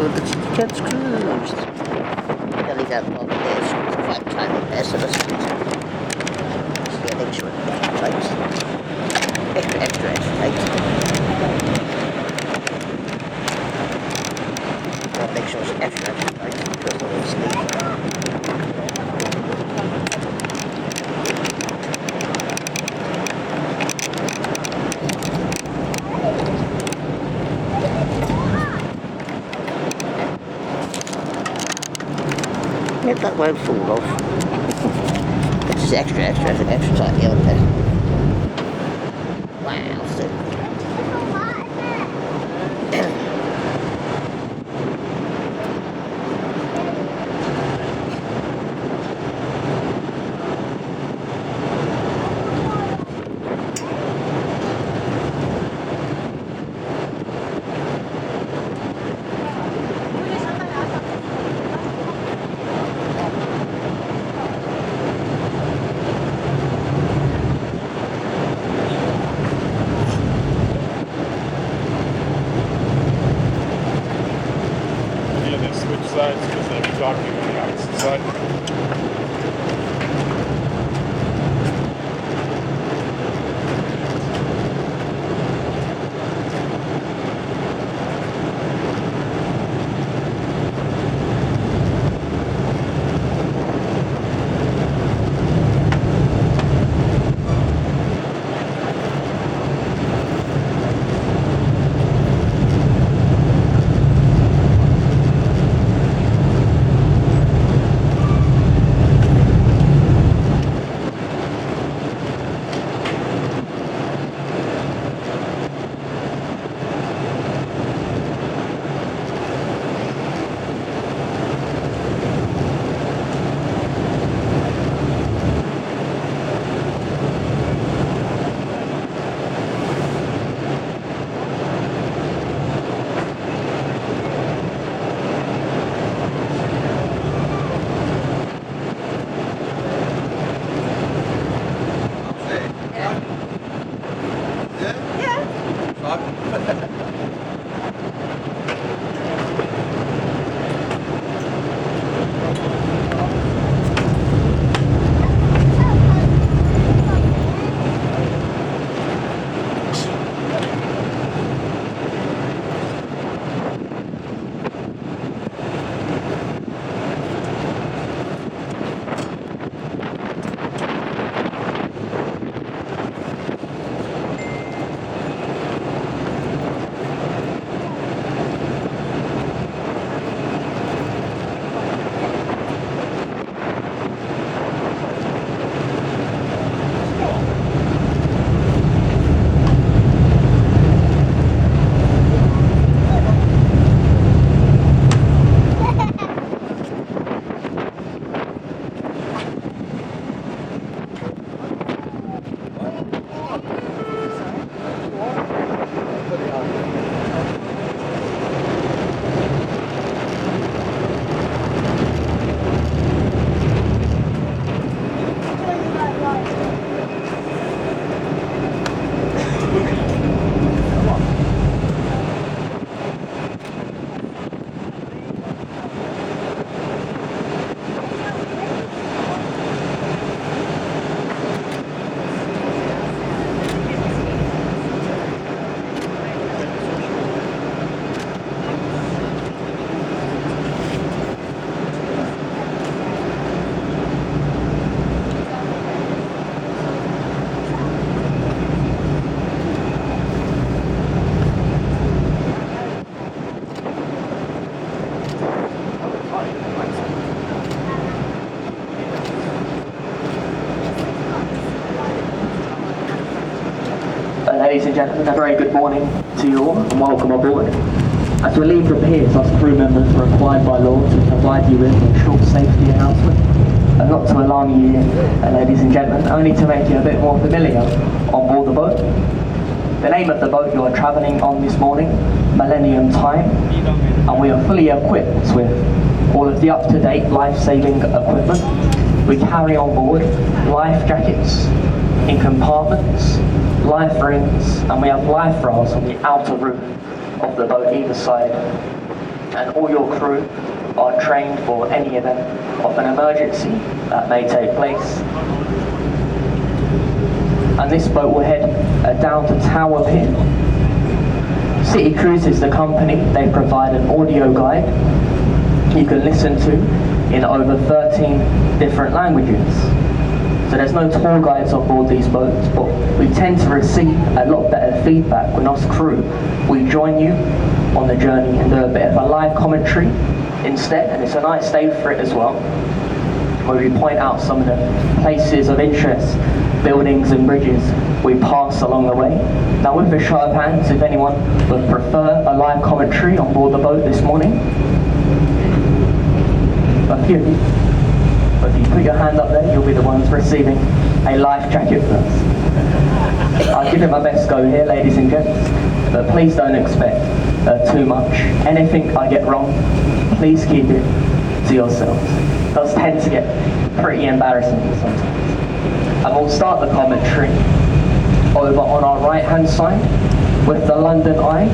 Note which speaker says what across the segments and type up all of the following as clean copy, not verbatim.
Speaker 1: aboard the Tiki Cats cruise. I'll leave that log there, it's quite tight on there, so let's just make sure it's extra tight. Extra tight. Gotta make sure it's extra tight because of the sleeve. Yep, that won't fall off. It's just extra tight the other bit. Wow, so.
Speaker 2: Sides because they'll be docking on the opposite side.
Speaker 3: Ladies and gentlemen, a very good morning to you all and welcome aboard. As we leave the piers, us crew members are required by law to provide you with a short safety announcement. And not to alarm you, ladies and gentlemen, only to make you a bit more familiar on board the boat. The name of the boat you are travelling on this morning, Millennium Time, and we are fully equipped with all of the up-to-date life-saving equipment. We carry on board life jackets in compartments, life rings, and we have life rafts on the outer roof of the boat either side. and all your crew are trained for any event of an emergency that may take place. And this boat will head down to Tower Pier. City Cruise is the company. They provide an audio guide you can listen to in over 13 different languages. So there's no tour guides on board these boats, but we tend to receive a lot better feedback when us crew, we join you on the journey and do a bit of a live commentary instead, and it's a nice day for it as well, where we point out some of the places of interest, buildings and bridges we pass along the way. Now with a show of hands, if anyone would prefer a live commentary on board the boat this morning. A few of you. But if you put your hand up there, you'll be the ones receiving a life jacket first. I'll give it my best go here, ladies and gents, but please don't expect too much. Anything I get wrong, please keep it to yourselves. It does tend to get pretty embarrassing sometimes. And we'll start the commentary over on our right hand side with the London Eye.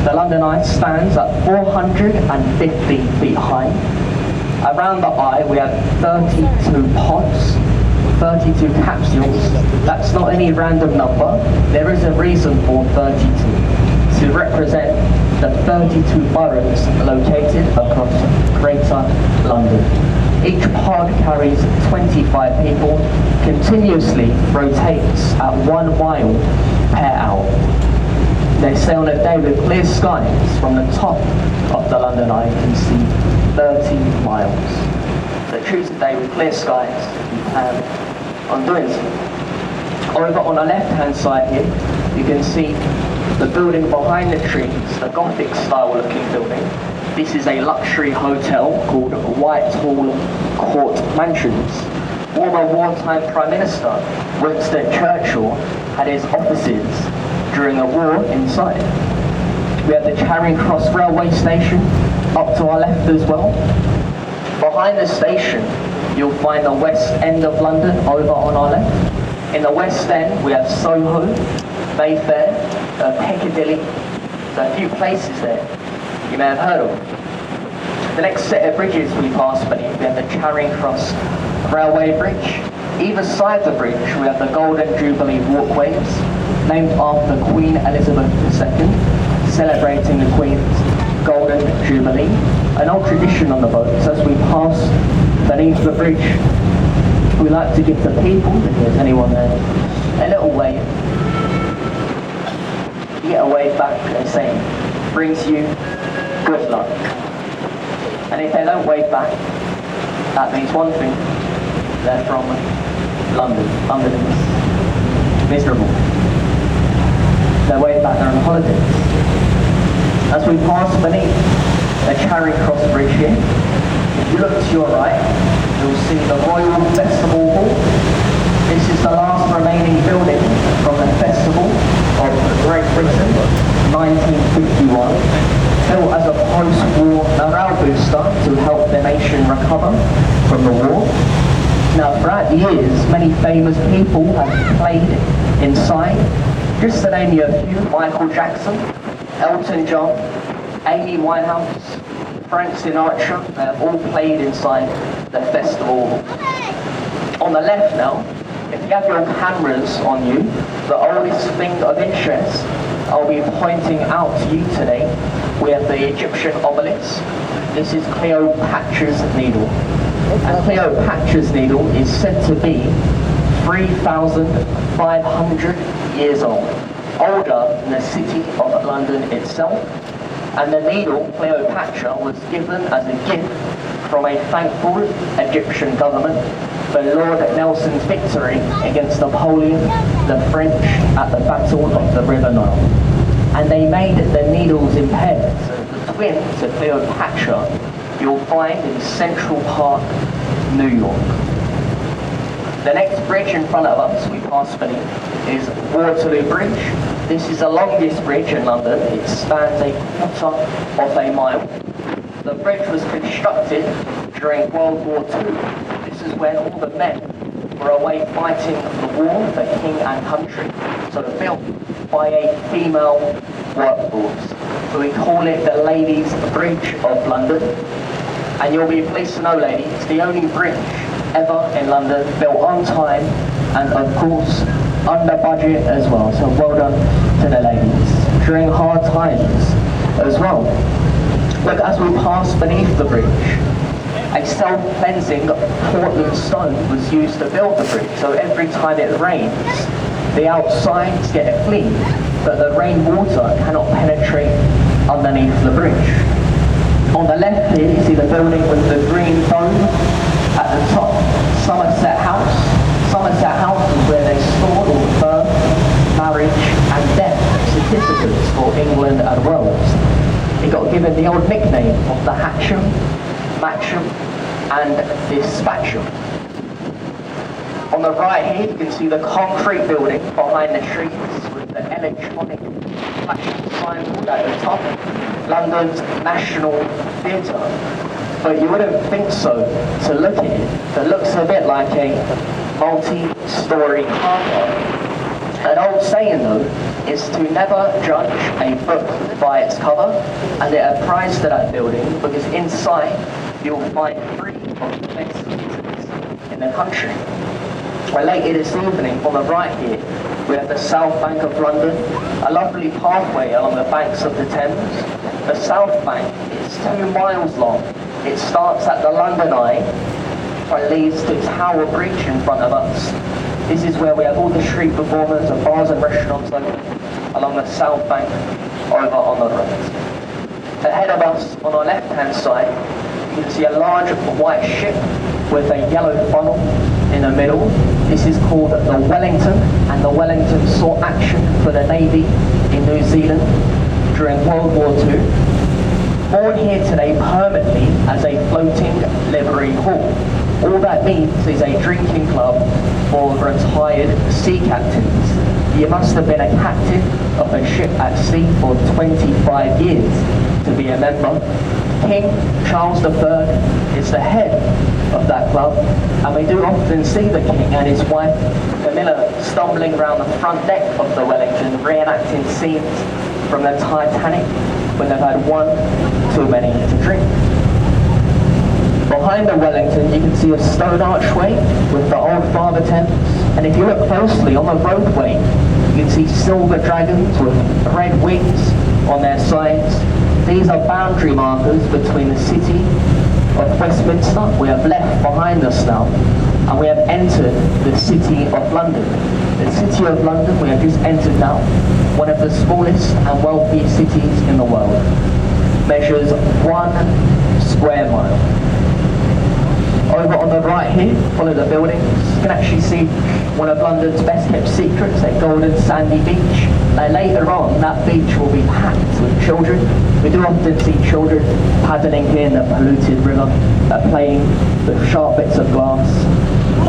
Speaker 3: The London Eye stands at 450 feet high. Around the eye we have 32 pods, 32 capsules. That's not any random number. There is a reason for 32, to represent the 32 boroughs located across Greater London. Each pod carries 25 people, continuously rotates at 1 mile per hour. They say on a day with clear skies, from the top of the London Eye you can see 30 miles. So choose a day with clear skies, you plan on doing so. Over on the left hand side here, you can see the building behind the trees, the Gothic style looking building. This is a luxury hotel called Whitehall Court Mansions. Former wartime Prime Minister Winston Churchill had his offices during a war inside. We have the Charing Cross railway station up to our left as well. Behind the station you'll find the West End of London over on our left. In the West End we have Soho, Mayfair, Piccadilly. So a few places there you may have heard of. The next set of bridges we pass beneath, we have the Charing Cross railway bridge. Either side the bridge we have the Golden Jubilee walkways, named after Queen Elizabeth II, celebrating the Queen's Golden Jubilee. An old tradition on the boats, as we pass beneath the bridge, we like to give the people, if there's anyone there, a little wave. You get a wave back, they say, brings you good luck. And if they don't wave back, that means one thing: they're from London. London is miserable. They wave back, they're on holidays. As we pass beneath the Charing Cross Bridge here, if you look to your right, you'll see the Royal Festival Hall. This is the last remaining building from the Festival of Great Britain, 1951, built as a post-war morale booster to help the nation recover from the war. Now, throughout the years, many famous people have played inside. Just to name you a few: Michael Jackson, Elton John, Amy Winehouse, Frank Sinatra. They have all played inside the festival. On the left now, if you have your cameras on you, the oldest thing of interest I'll be pointing out to you today, we have the Egyptian obelisk. This is Cleopatra's Needle. And Cleopatra's Needle is said to be 3,500 years old, older than the city of London itself. And the needle, Cleopatra, was given as a gift from a thankful Egyptian government for Lord Nelson's victory against Napoleon, the French, at the Battle of the River Nile. And they made the needles in pairs. So the twin to Cleopatra you'll find in Central Park, New York. The next bridge in front of us, we pass beneath, is Waterloo Bridge. This is the longest bridge in London. It spans a quarter of a mile. The bridge was constructed during World War II. This is when all the men were away fighting the war for king and country. So built by a female workforce. So we call call it the Ladies' Bridge of London. And you'll be pleased to know, ladies, it's the only bridge ever in London built on time and, of course, under budget as well. So well done to the ladies during hard times as well. Look, as we pass beneath the bridge, a self-cleansing Portland stone was used to build the bridge. So every time it rains, the outsides get clean, but the rainwater cannot penetrate underneath the bridge. On the left here, you see the building with the green dome at the top, Somerset House. Somerset House is where they stored all the birth, marriage and death certificates for England and Wales. It got given the old nickname of the Hatcham, Matcham and Dispatcham. On the right here, you can see the concrete building behind the trees with the electronic flashing signboard at the top, London's National Theatre. But you wouldn't think so to look at it. It looks a bit like a multi-story car park. An old saying though is to never judge a book by its cover, and it applies to that building because inside you'll find 3 of the best theatres in the country. Well, later this evening, on the right here, we have the South Bank of London, a lovely pathway along the banks of the Thames. The South Bank is 2 miles long. It starts at the London Eye and leads to Tower Bridge in front of us. This is where we have all the street performers and bars and restaurants open along the South Bank over on the right. Ahead of us, on our left-hand side, you can see a large white ship with a yellow funnel in the middle. This is called the Wellington, and the Wellington saw action for the Navy in New Zealand during World War II. Born here today permanently as a floating livery hall. All that means is a drinking club for retired sea captains. You must have been a captain of a ship at sea for 25 years to be a member. King Charles III is the head of that club, and we do often see the King and his wife Camilla stumbling around the front deck of the Wellington, reenacting scenes from the Titanic when they've had one too many to drink. Behind the Wellington, you can see a stone archway with the old Father Thames, and if you look closely on the roadway, you can see silver dragons with red wings on their sides. These are boundary markers between the city of Westminster, we have left behind us now, and we have entered the city of London. The city of London we have just entered now, one of the smallest and wealthiest cities in the world. Measures 1 square mile. Over on the right here, follow the buildings, you can actually see one of London's best kept secrets, a golden sandy beach. Now later on, that beach will be packed with children. We do often see children paddling here in the polluted river, playing with sharp bits of glass,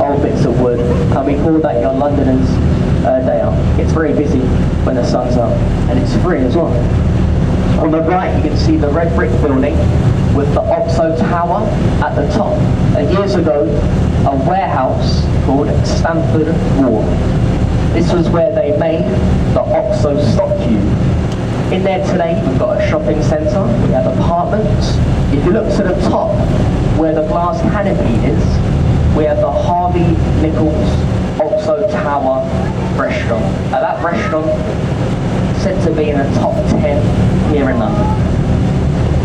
Speaker 3: old bits of wood, and we call that your Londoners' day out. It's very busy when the sun's up, and it's free as well. On the right, you can see the red brick building with the Oxo Tower at the top. And years ago, a warehouse called Stamford Wharf. This was where they made the Oxo stock cube. In there today, we've got a shopping centre, we have apartments. If you look to the top, where the glass canopy is, we have the Harvey Nichols Oxo Tower restaurant. Now that restaurant is said to be in the top 10 here in London.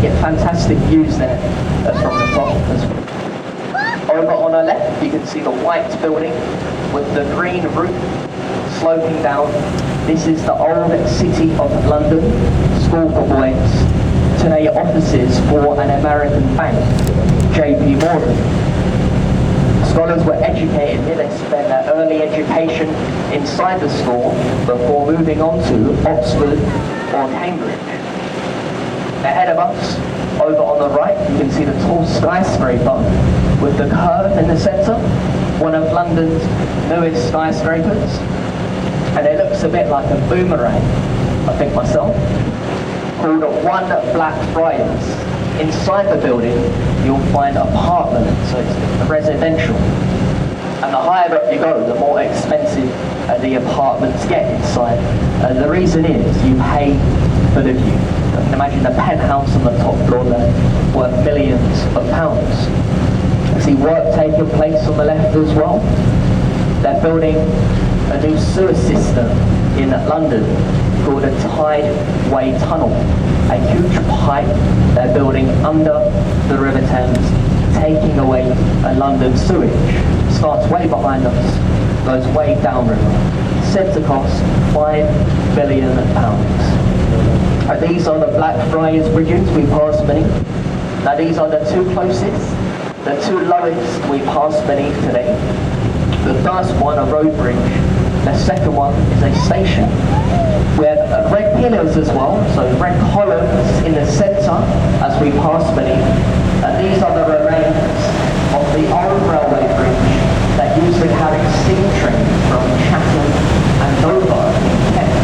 Speaker 3: Get fantastic views there from the top as well. Over on our left, you can see the white building with the green roof sloping down. This is the old City of London School for Boys. Today offices for an American bank, JP Morgan. Scholars were educated here, they spent their early education inside the school before moving on to Oxford or Cambridge. Ahead of us, over on the right, you can see the tall skyscraper with the curve in the centre, one of London's newest skyscrapers, and it looks a bit like a boomerang, I think myself, called One Blackfriars. Inside the building, you'll find apartments, so it's residential. And the higher up you go, the more expensive the apartments get inside. The reason is you pay for the view. You can imagine the penthouse on the top floor there, worth millions of pounds. You see work taking place on the left as well. They're building a new sewer system in London called a tideway tunnel. A huge pipe they're building under the River Thames, taking away a London sewage. Starts way behind us, goes way downriver. Said to cost £5 billion. These are the Blackfriars bridges we pass beneath. Now these are the two closest, the two lowest we pass beneath today. The first one, a road bridge. The second one is a station. We have red pillars as well, so red columns in the centre as we pass beneath. And these are the remains of the old railway bridge that used to carry steam trains from Chatham and Dover in Kent.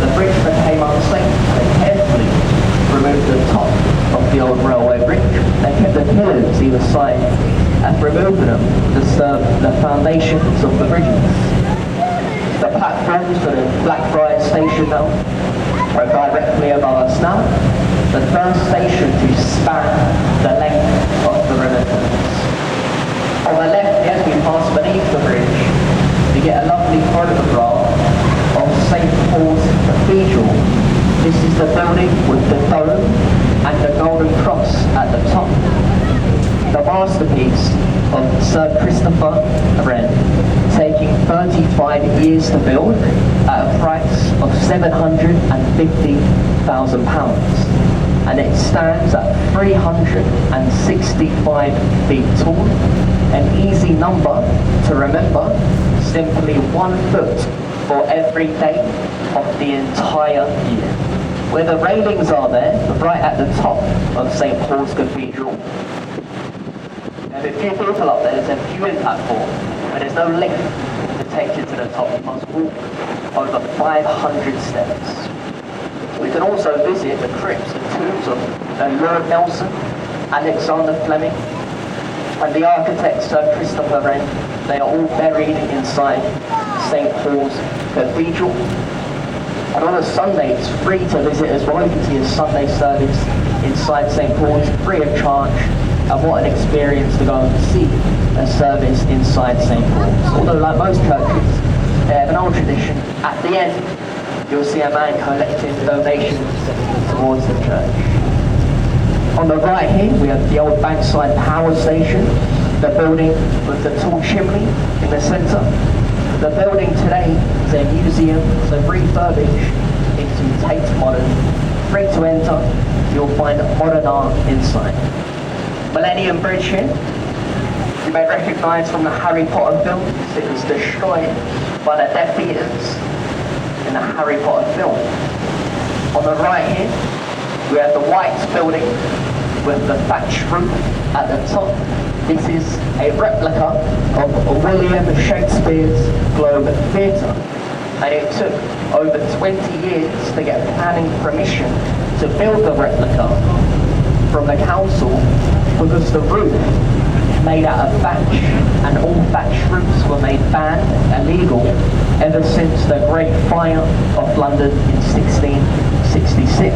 Speaker 3: The bridge became unsafe, so they carefully removed the top of the old railway bridge. They kept the pillars either side and removed them to serve the foundations of the bridges. The platforms for the Blackfriars station now are directly above us now. The first station to span the length of the River Thames. On the left, as we pass beneath the bridge, we get a lovely photograph of St. Paul's Cathedral. This is the building with the dome and the golden cross at the top. The masterpiece of Sir Christopher Wren, taking 35 years to build at a price of £750,000. And it stands at 365 feet tall, an easy number to remember, simply 1 foot for every day of the entire year. Where the railings are there, right at the top of St. Paul's Cathedral. There's a few people up there, there's a viewing platform, but there's no lift to take you to the top. You must walk over 500 steps. We can also visit the crypts and tombs of Lord Nelson, Alexander Fleming, and the architect Sir Christopher Wren. They are all buried inside St. Paul's Cathedral. And on a Sunday, it's free to visit as well. You can see a Sunday service inside St. Paul's, free of charge. And what an experience to go and see a service inside St. Paul's. Although, like most churches, they have an old tradition. At the end, you'll see a man collecting donations towards the church. On the right here, we have the old Bankside Power Station, the building with the tall chimney in the centre. The building today is a museum, so refurbished into Tate Modern. Free to enter, you'll find modern art inside. Millennium Bridge here, you may recognise from the Harry Potter films. It was destroyed by the Death Eaters in the Harry Potter film. On the right here, we have the White Building with the thatched roof at the top. This is a replica of William Shakespeare's Globe Theatre, and it took over 20 years to get planning permission to build the replica from the council, because the roof made out of thatch, and all thatched roofs were made banned, illegal, ever since the Great Fire of London in 1666.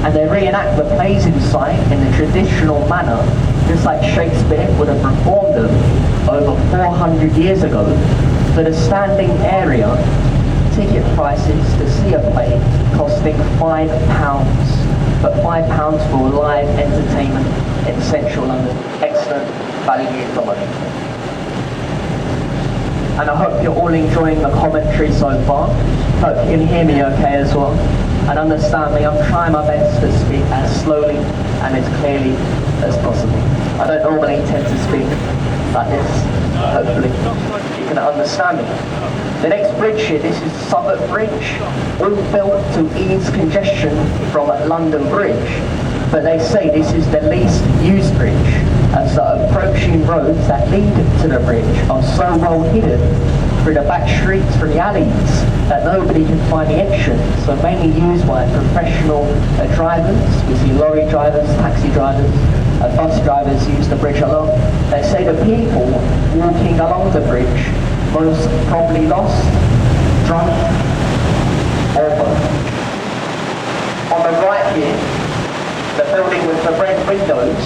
Speaker 3: And they reenact the plays inside in the traditional manner, just like Shakespeare would have performed them over 400 years ago. For the standing area, ticket prices to see a play costing £5, but £5 for live entertainment in central London. Excellent value for money. And I hope you're all enjoying the commentary so far. Hope you can hear me okay as well. And understand me, I'm trying my best to speak as slowly and as clearly as possible. I don't normally tend to speak like this. Hopefully you can understand me. The next bridge here, this is Southwark Bridge, all built to ease congestion from London Bridge. But they say this is the least used bridge, as the approaching roads that lead to the bridge are so well hidden through the back streets, through the alleys, that nobody can find the entrance. So mainly used by professional drivers. We see lorry drivers, taxi drivers, bus drivers use the bridge a lot. They say the people walking along the bridge most probably lost, drunk, or both. On the right here, the building with the red windows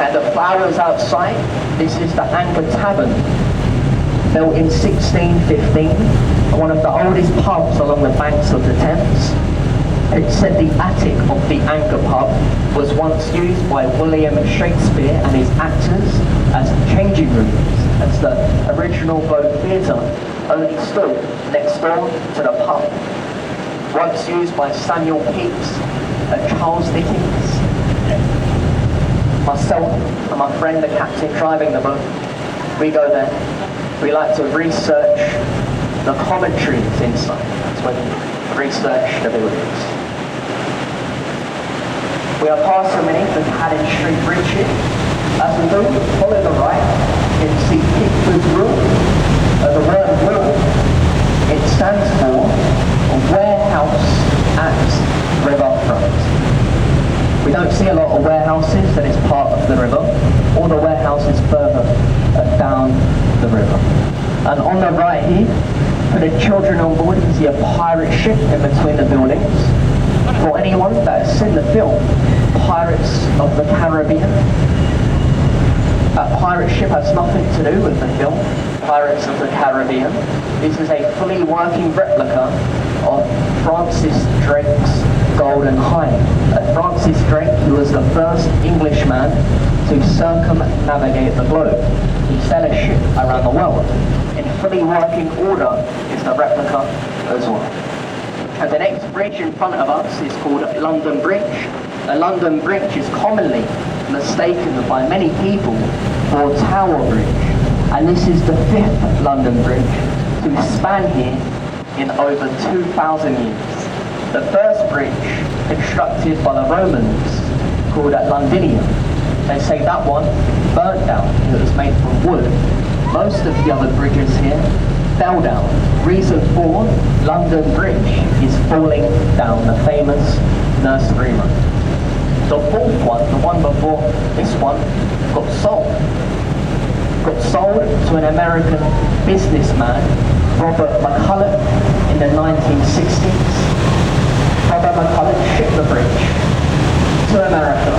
Speaker 3: and the flowers outside, this is the Anchor Tavern, built in 1615, one of the oldest pubs along the banks of the Thames. It said the attic of the Anchor pub was once used by William Shakespeare and his actors as changing rooms, as the original Globe Theatre only stood next door to the pub. Once used by Samuel Pepys and Charles Dickens. Myself and my friend, the captain driving the boat, we go there. We like to research the commentaries inside. That's when we research the buildings. We are passing beneath the Cannon Street Bridge here. As we go, follow the right, you can see Pickford's Rule. The word will, it stands for a warehouse at riverfront. We don't see a lot of warehouses that is part of the river. All the warehouses further down the river. And on the right here, for the children on board, you can see a pirate ship in between the buildings. For anyone that has seen the film, Pirates of the Caribbean, a pirate ship has nothing to do with the film, Pirates of the Caribbean. This is a fully working replica of Francis Drake's Golden Hind. Francis Drake, who was the first Englishman to circumnavigate the globe. He sailed a ship around the world. In fully working order is the replica as well. And the next bridge in front of us is called London Bridge. The London Bridge is commonly mistaken by many people for Tower Bridge. And this is the 5th London Bridge to span here in over 2,000 years. The first bridge, constructed by the Romans, called Londinium. They say that one burnt down. It was made from wood. Most of the other bridges here fell down. Reason for London Bridge is falling down, the famous nursery rhyme. The fourth one, the one before this one, got sold. Got sold to an American businessman, Robert McCulloch, in the 1960s. Robert McCulloch shipped the bridge to America,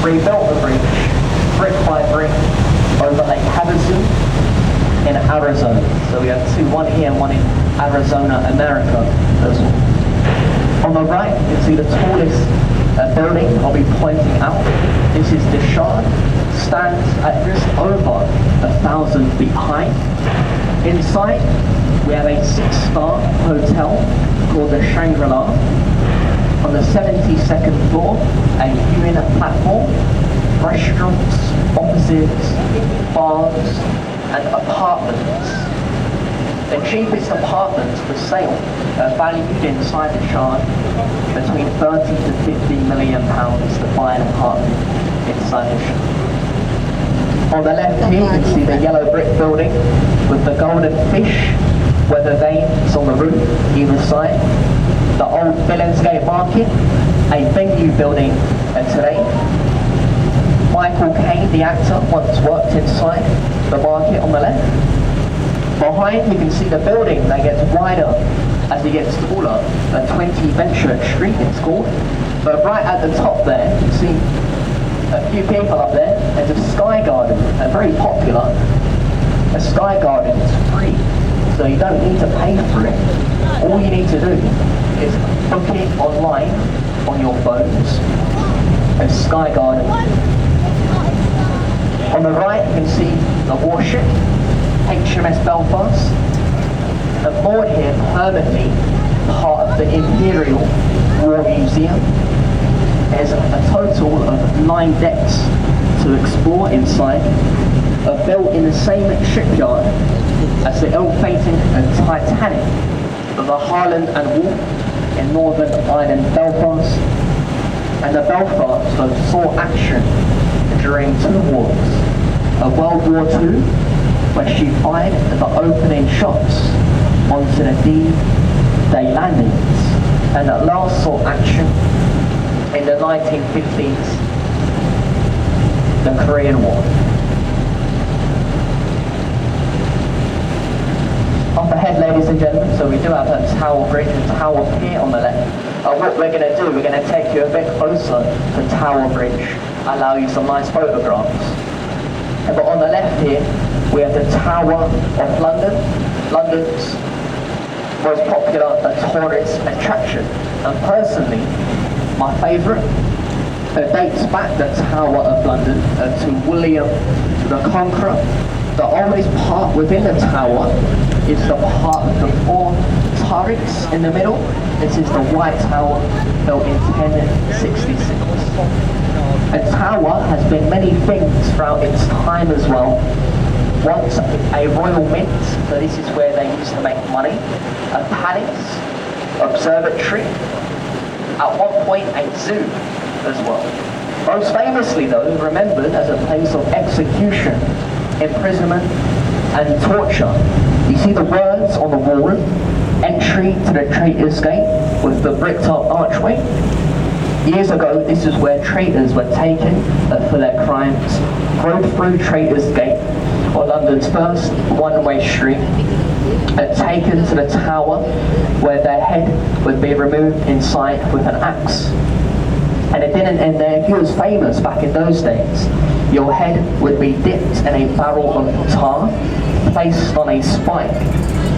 Speaker 3: rebuilt the bridge, brick by brick, over Lake Havasu in Arizona. So we have two, one here and one in Arizona, America as well. On the right, you can see the tallest building I'll be pointing out. This is the Shard, stands at just over 1,000 feet high. Inside, we have a 6-star hotel called the Shangri-La. On the 72nd floor, a viewing platform, restaurants, offices, bars, and apartments. The cheapest apartments for sale are valued inside the Shard between 30 to 50 million pounds to buy an apartment inside the Shard. On the left here, you can see the yellow brick building with the golden fish, weather vanes on the roof either side. The old Billingsgate Market, a venue building today. Michael Caine, the actor, once worked inside the market on the left. Behind, you can see the building that gets wider as it gets taller. 20 Venture Street, it's called. But right at the top there, you can see a few people up there. There's a Sky Garden, very popular. A Sky Garden is free, so you don't need to pay for it. All you need to do is book it online on your phones. A Sky Garden. On the right, you can see the warship, HMS Belfast. The board here permanently part of the Imperial War Museum. There's a total of 9 decks to explore inside, built in the same shipyard as the ill-fated Titanic, the Harland and Wolff in Northern Ireland, Belfast. And the Belfast saw action during 2 wars. World War II, where she fired the opening shots onto the D-Day landings, and at last saw action in the 1950s, the Korean War. Up ahead left, ladies and gentlemen, so we do have a Tower Bridge and Tower Pier on the left. What we're going to do, we're going to take you a bit closer to Tower Bridge, allow you some nice photographs. But on the left here, we have the Tower of London, London's most popular tourist attraction. And personally, my favourite, it dates back the Tower of London to William the Conqueror. The oldest part within the tower is the part with the 4 turrets in the middle. This is the White Tower, built in 1066. A tower has been many things throughout its time as well. Once a royal mint, so this is where they used to make money, a palace, observatory, at one point a zoo as well. Most famously though, remembered as a place of execution, imprisonment and torture. You see the words on the wall, entry to the Traitors' Gate with the bricked up archway. Years ago, this is where traitors were taken for their crimes, rode through Traitors' Gate, or London's first one-way street, and taken to the tower where their head would be removed inside with an axe. And it didn't end there. If you was famous back in those days, your head would be dipped in a barrel of tar, placed on a spike,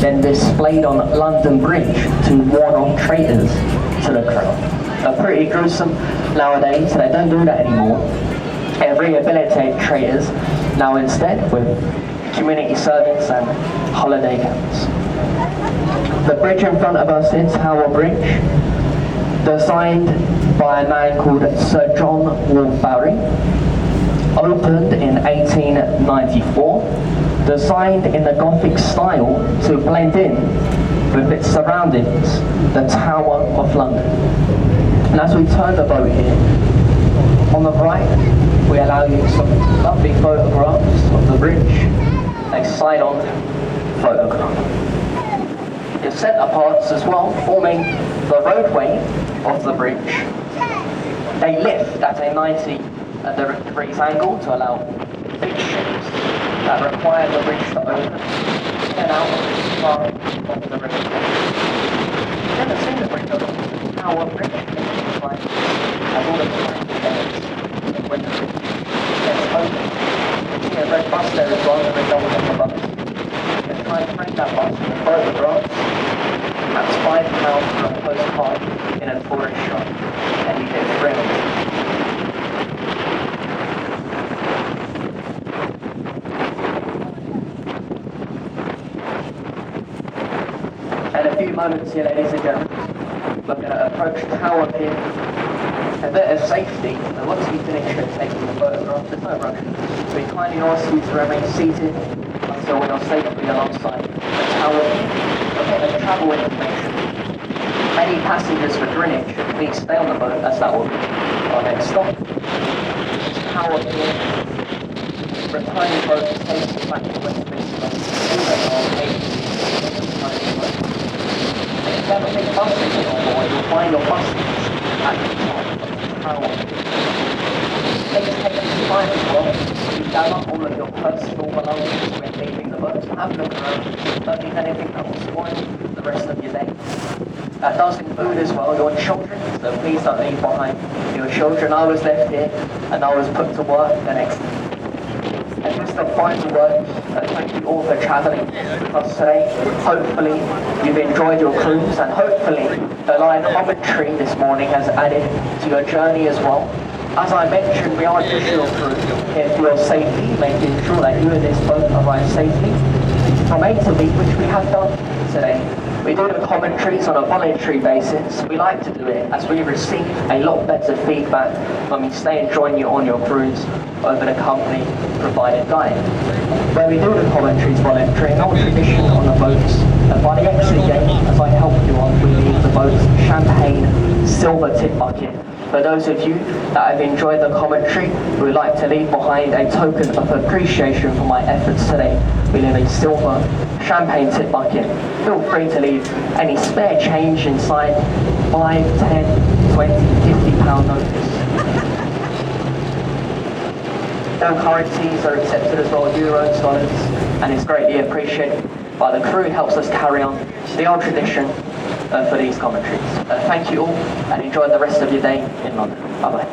Speaker 3: then displayed on London Bridge to warn off traitors to the crown. Pretty gruesome nowadays, so they don't do that anymore. They rehabilitate traitors now instead with community service and holiday camps. The bridge in front of us is Tower Bridge, designed by a man called Sir John Wolfe-Barry, opened in 1894, designed in the Gothic style to blend in with its surroundings, the Tower of London. And as we turn the boat here, on the right, we allow you some lovely photographs of the bridge, a side-on photograph. Your centre parts as well, forming the roadway of the bridge. They lift at a 90 degrees angle to allow big ships that require the bridge to open and out of this part of the river. You've never seen the bridge open. Tower Bridge is like as all the flying beds when the bridge gets open. You see a red bus there as well, the red double decker bus. You can try and frame that bus with photographs. That's £5 for a postcard in a tourist shop, and you get framed. In a few moments here, ladies and gentlemen, we're going to approach Tower Pier. A bit of safety, and once we finish taking the photograph, there's no rush. We kindly ask you to remain seated until we are safely alongside the Tower Pier. We'll get the travel information. Any passengers for Greenwich, please stay on the boat as that will be our next stop. This is Tower Pier. Returning boat takes us back to Westminster. And if you have a big bus ticket on board, you'll find your bus tickets at the top of the Tower. Please take some time as well to gather all of your personal belongings when leaving the boat. Have a look around. Don't leave anything that will spoil the rest of your day. That does include as well your children, so please don't leave behind your children. I was left here and I was put to work the next day. And just a final word, thank you all for travelling with us today. Hopefully you've enjoyed your cruise, and hopefully the live commentary this morning has added to your journey as well. As I mentioned, we are just your crew here for your safety, making sure that you and this boat arrive safely from A to B, which we have done today. We do the commentaries on a voluntary basis. We like to do it as we receive a lot better feedback when we stay and join you on your cruise over the company provided guide. Where we do the commentaries voluntary, an old tradition on the boats, and by the exit gate, as I help you on, we leave the boat's champagne silver tip bucket. For those of you that have enjoyed the commentary, we would like to leave behind a token of appreciation for my efforts today. We leave a silver champagne tip bucket. Feel free to leave any spare change inside, 5, 10, 20, £50 notes. All currencies are accepted as well, euros, dollars, and it's greatly appreciated. but the crew helps us carry on the old tradition for these commentaries. Thank you all, and enjoy the rest of your day in London. Bye-bye.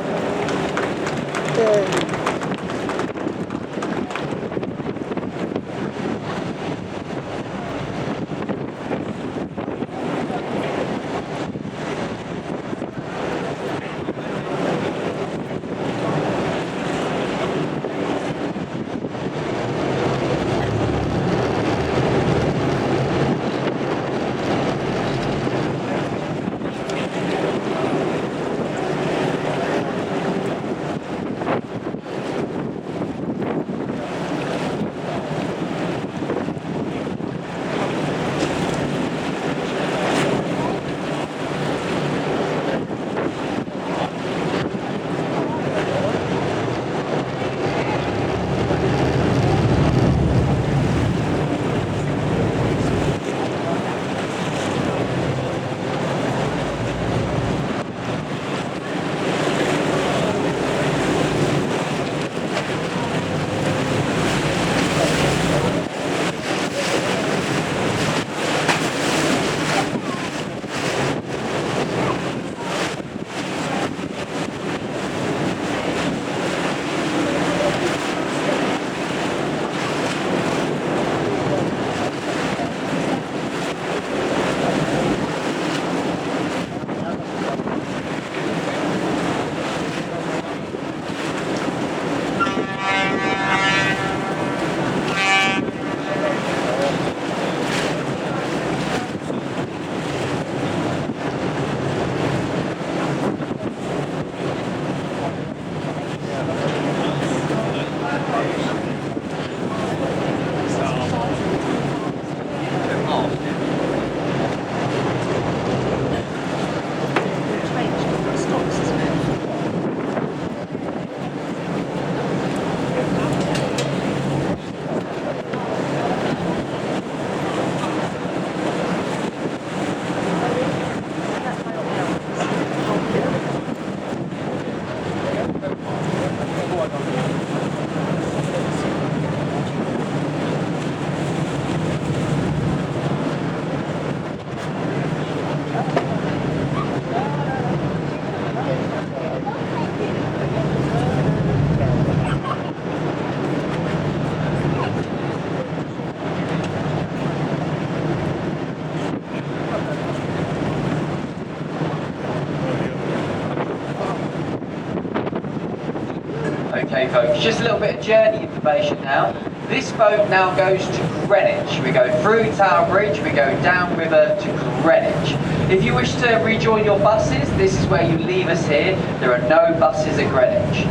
Speaker 3: Okay folks, just a little bit of journey information now. This boat now goes to Greenwich. We go through Tower Bridge, we go down river to Greenwich. If you wish to rejoin your buses, this is where you leave us here. There are no buses at Greenwich.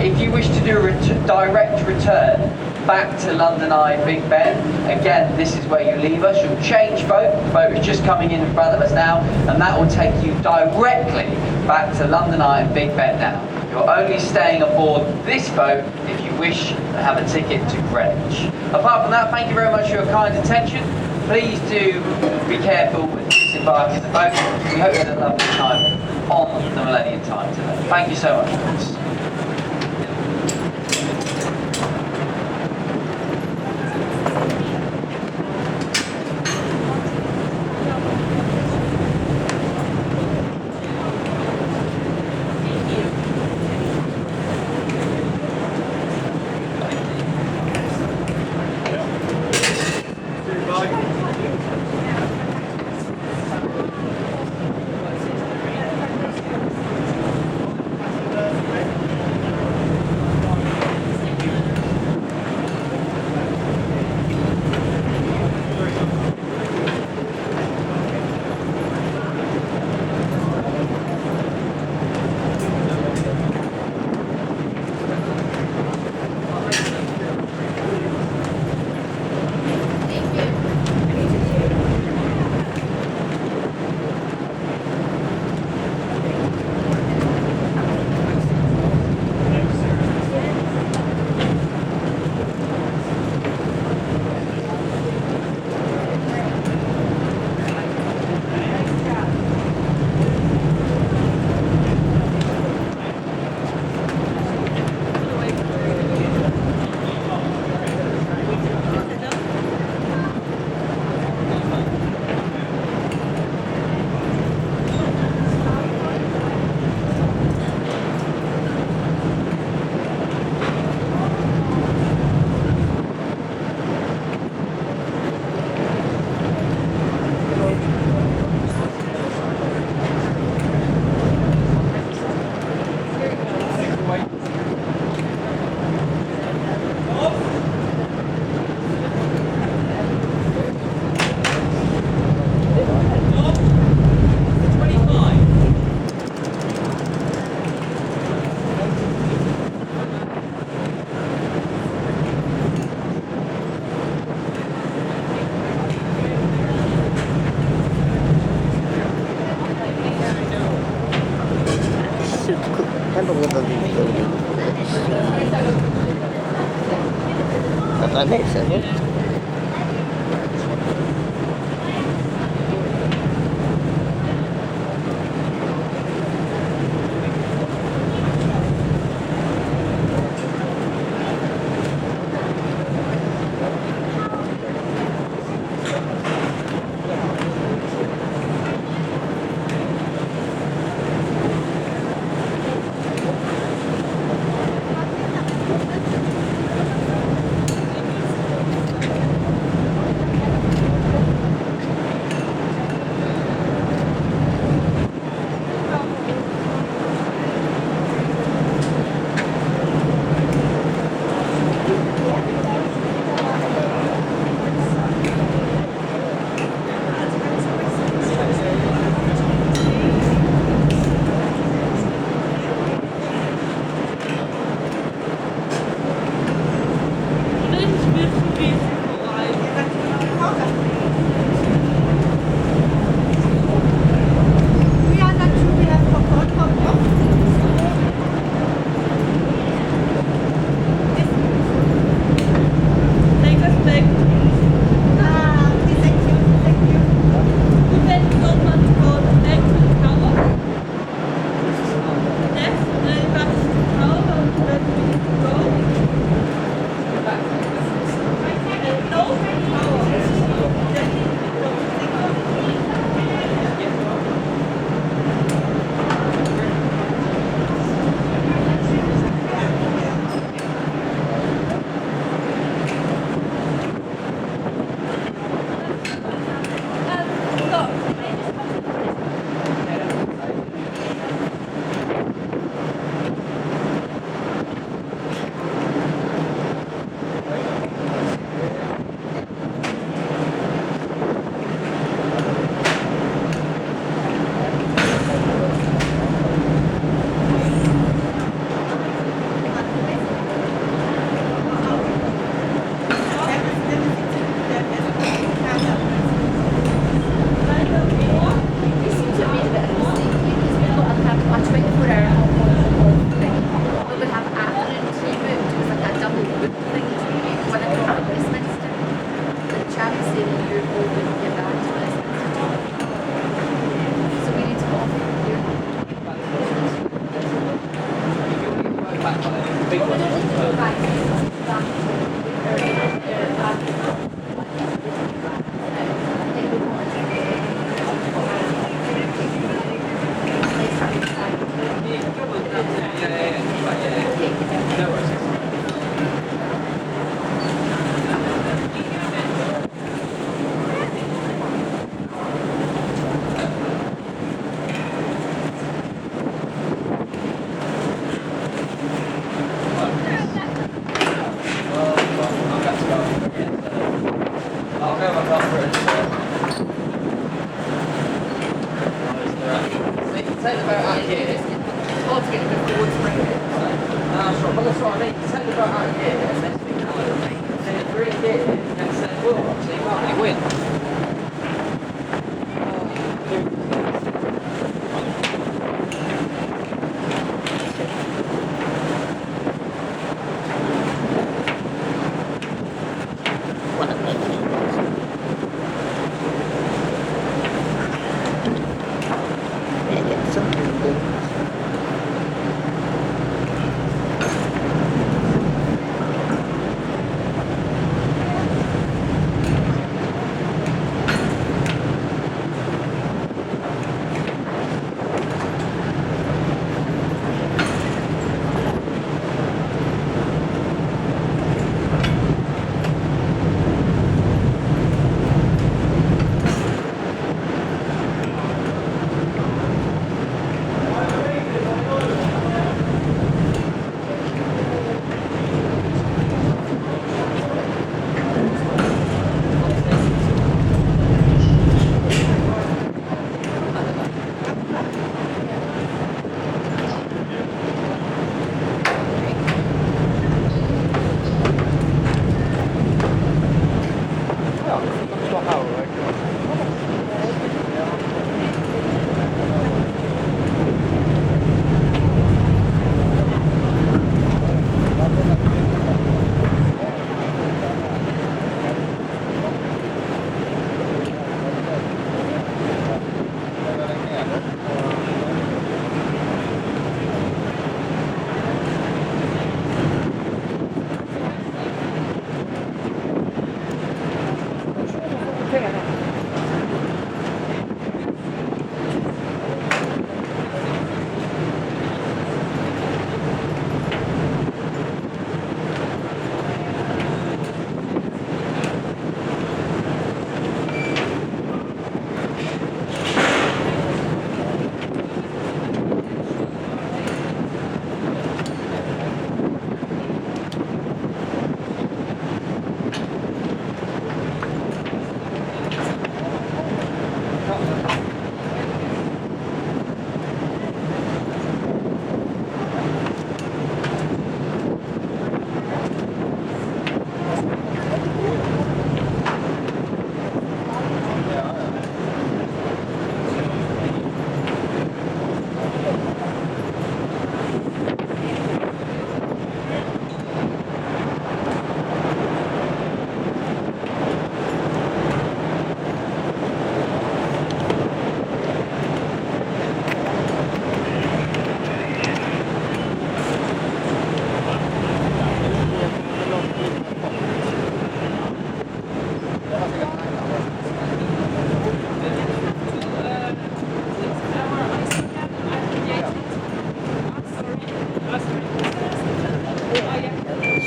Speaker 3: If you wish to do a direct return back to London Eye Big Ben, again, this is where you leave us. You'll change boat. The boat is just coming in front of us now, and that will take you directly back to London Eye and Big Ben now. You're only staying aboard this boat if you wish to have a ticket to Greenwich. Apart from that, thank you very much for your kind attention. Please do be careful when disembarking the boat. We hope you had a lovely time on the Millennium Time today. Thank you so much, folks.
Speaker 1: Have a little building. Does that make sense?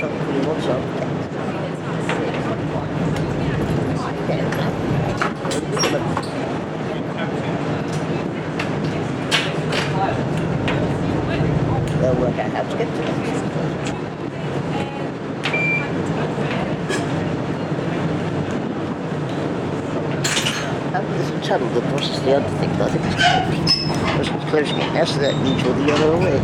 Speaker 1: So hopefully what's up. They'll work out how to get to it. There's a tunnel that crosses the other thing, but I think it's closing it now, so that means you're the other way.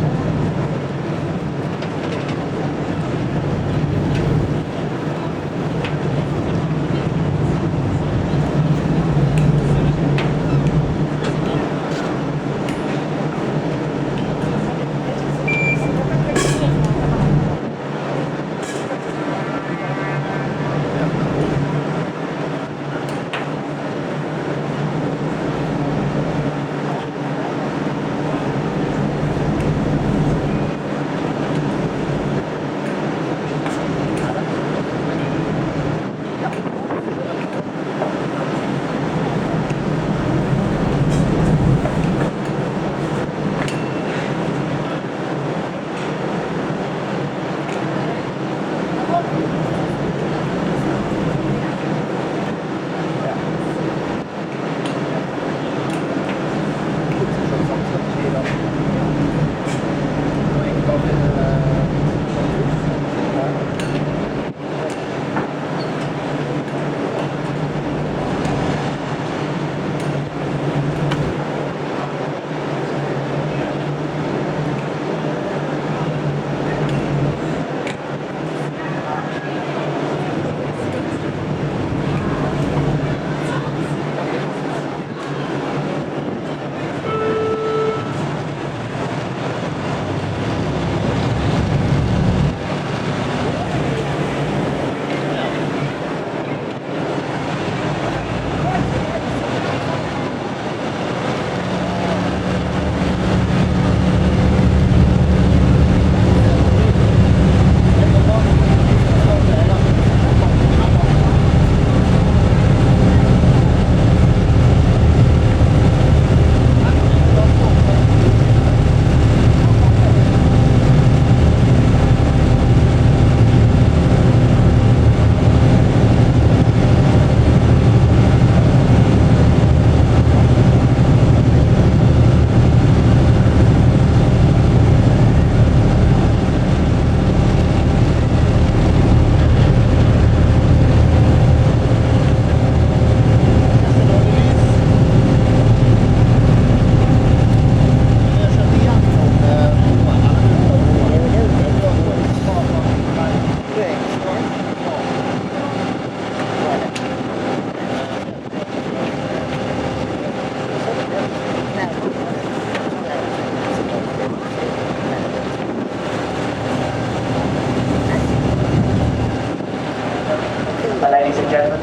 Speaker 3: Ladies and gentlemen,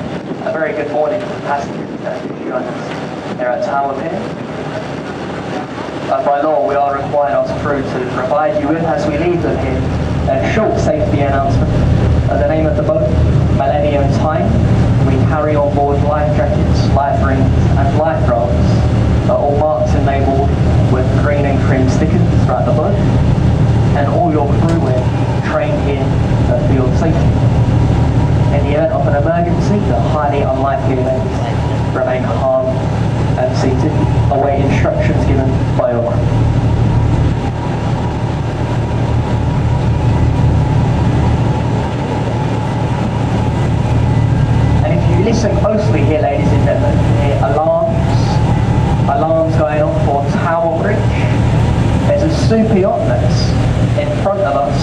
Speaker 3: a very good morning to the passengers that join us here at Tower Pier. By law, we are required as crew to provide you with, as we leave them here, a short safety announcement. The name of the boat, Millennium Time. We carry on board life jackets, life rings and life rafts, all marked and labelled with green and cream stickers throughout the boat, and all your crew will train here for your safety. In the event of an emergency, the highly unlikely event, remain calm and seated, await instructions given by your crew. And if you listen closely here, ladies and gentlemen, you hear alarms going on for Tower Bridge. There's a super yacht that's in front of us.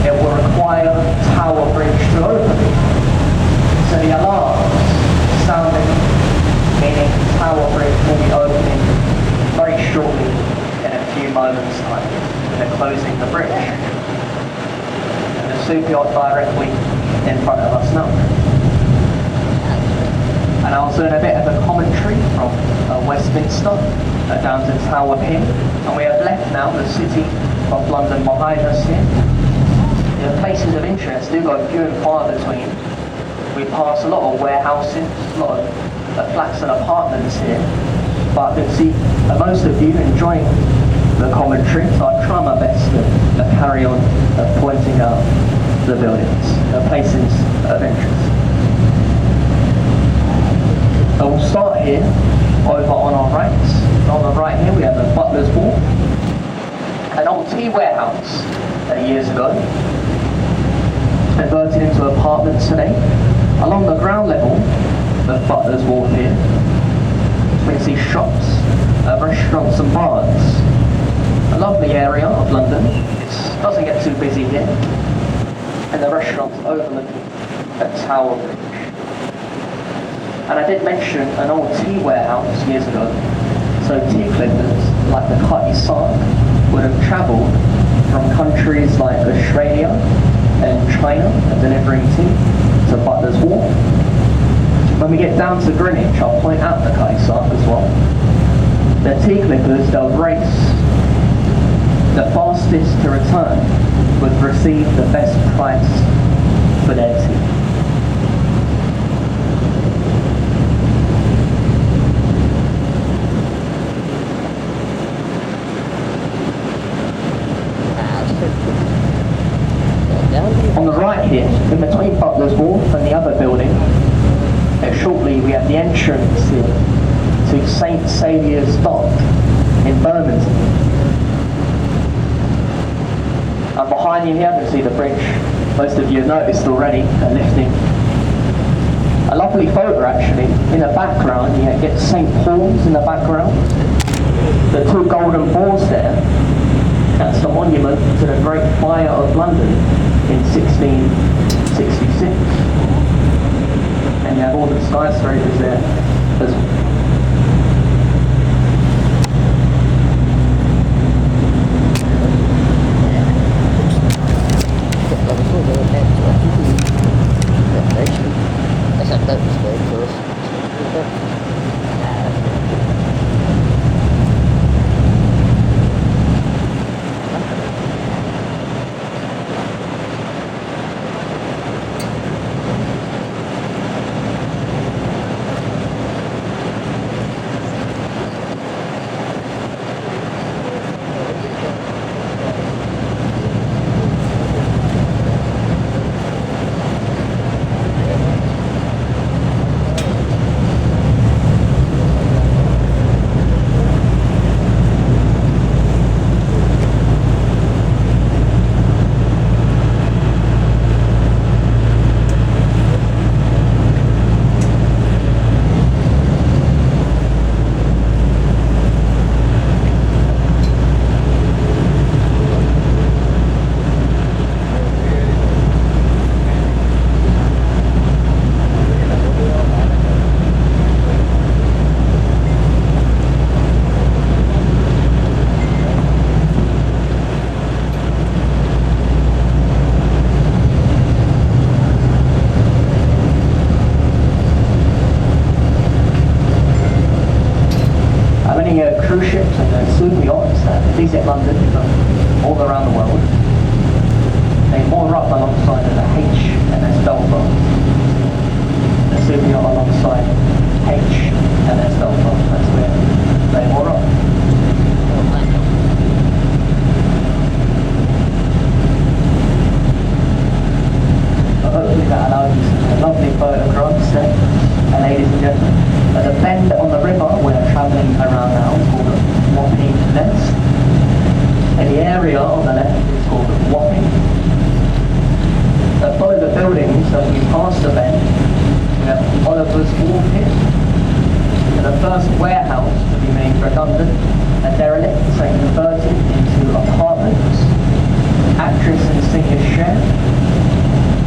Speaker 3: It will require Tower Bridge to open. So the alarms sounding, meaning Tower Bridge will be opening very shortly in a few moments' time. They're closing the bridge. And the super yacht directly in front of us now. And I was doing a bit of a commentary from Westminster down to Tower Pier. And we have left now the city of London behind us here. The places of interest do go few and far between. We pass a lot of warehouses, a lot of flats and apartments here, but I can see most of you enjoying the commentary, so I try my best to carry on pointing out the buildings, places of interest. So we'll start here, over on our right. On the right here we have the Butler's Wharf, an old tea warehouse years ago, converted into apartments today. Along the ground level of Butler's Wharf here, we can see shops, restaurants and bars. A lovely area of London. It doesn't get too busy here. And the restaurant's overlooking the Tower Bridge. And I did mention an old tea warehouse years ago. So tea clippers, like the Cutty Sark, would have travelled from countries like Australia and China delivering tea to Butler's Wharf. When we get down to Greenwich, I'll point out the Cutty Sark as well. The tea clippers, they'll race. The fastest to return would receive the best price for their tea. On the right here, in between Butler's Wharf and the other building, shortly we have the entrance here to St Saviour's Dock in Birmingham. And behind you here, you can see the bridge. Most of you have noticed already, lifting. A lovely photo actually. In the background, you get St Paul's in the background. The two golden balls there, that's the monument to the Great Fire of London in 1666. And you have all the skyscrapers there as well. Cruise ships and super yachts that visit London from all around the world. They moor up alongside of the HMS Belfast. The super yacht alongside HMS Belfast. That's where they moor up. So hopefully that allows you some lovely photographs there, ladies and gentlemen. At the bend on the river we're travelling around now is called Wapping Nest. And the area on the left is called Wapping. Follow the buildings as we pass the bend. We have Oliver's Wharf here. And the first warehouse to be made redundant and derelict, so converted into apartments. Actress and singer Cher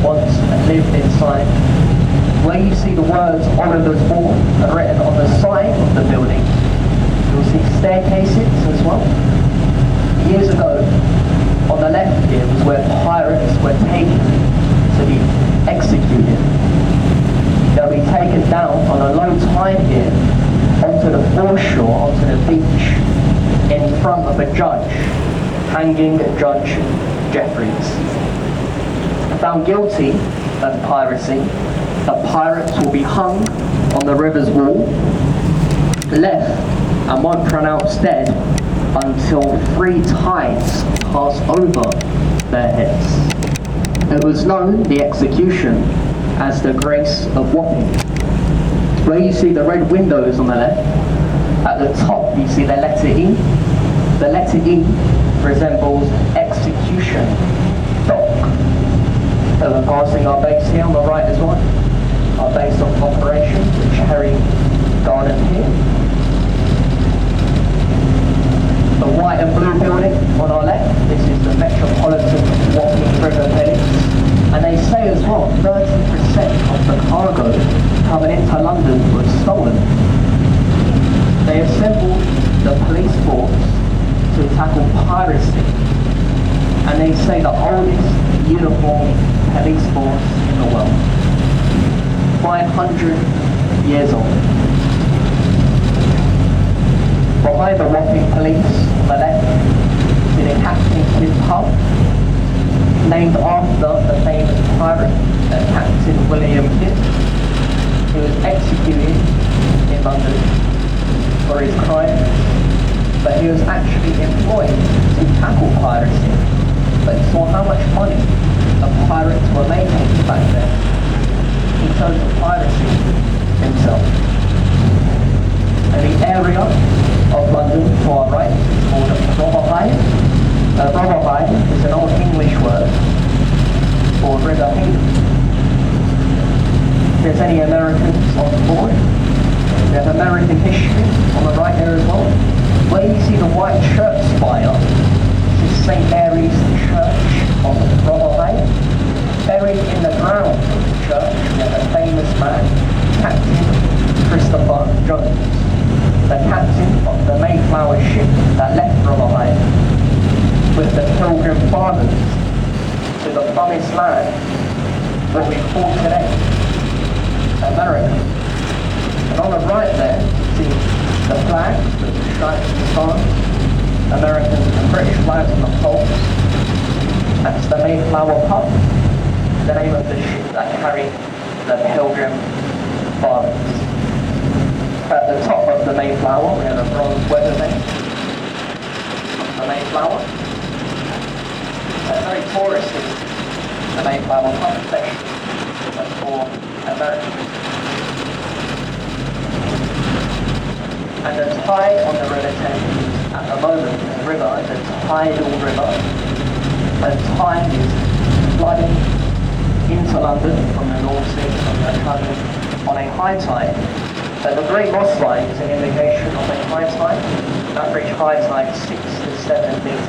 Speaker 3: once lived inside. Where you see the words Oliver's Wharf are written on the side of the building, you'll see staircases as well. Years ago, on the left here was where pirates were taken to be executed. They'll be taken down on a low tide here onto the foreshore, onto the beach, in front of a judge, hanging Judge Jeffreys. Found guilty of piracy, the pirates will be hung on the river's wall, left and won't pronounce dead until 3 tides pass over their heads. It was known, the execution, as the Grace of Wapping. Where you see the red windows on the left, at the top you see the letter E. The letter E resembles execution dock. So we're passing our base here on the right as well. Our base of operations, the Cherry Garden here. The white and blue building on our left, this is the Metropolitan Wapping River Police. And they say as well, 30% of the cargo coming into London was stolen. They assembled the police force to tackle piracy. And they say the oldest uniformed police force in the world. 500 years old. Behind the Wapping Police, on the left, is a Captain Kidd pub, named after the famous pirate, Captain William Kidd, who was executed in London for his crime, but he was actually employed to tackle piracy. But he saw how much money the pirates were making back then. He chose piracy himself. And the area of London to our right is called Rotherhithe. Rotherhithe is an old English word for river haven. If there's any Americans on board, we have American history on the right there as well. Where you see the white church spire, this is St. Mary's Church of Rotherhithe. Buried in the ground of the church, we have a famous man, Captain Christopher Jones, the captain of the Mayflower ship that left Rotherhithe with the Pilgrim Fathers to the promised land, what we call today America. And on the right there, you see the flags with the stripes and stars, American and British flags on the poles. That's the Mayflower pub, the name of the ship that carried the Pilgrim Fathers. At the top of the Mayflower, we have a bronze weather vane. The Mayflower. Very touristy, the Mayflower pub, especially for Americans. And the tide on the River Thames at the moment, the river is a tidal river. The tide is flooding into London from the North Sea, from the travelling on a high tide. The Great Moss Line is an indication of a high tide. Average high tide 6 to 7 metres.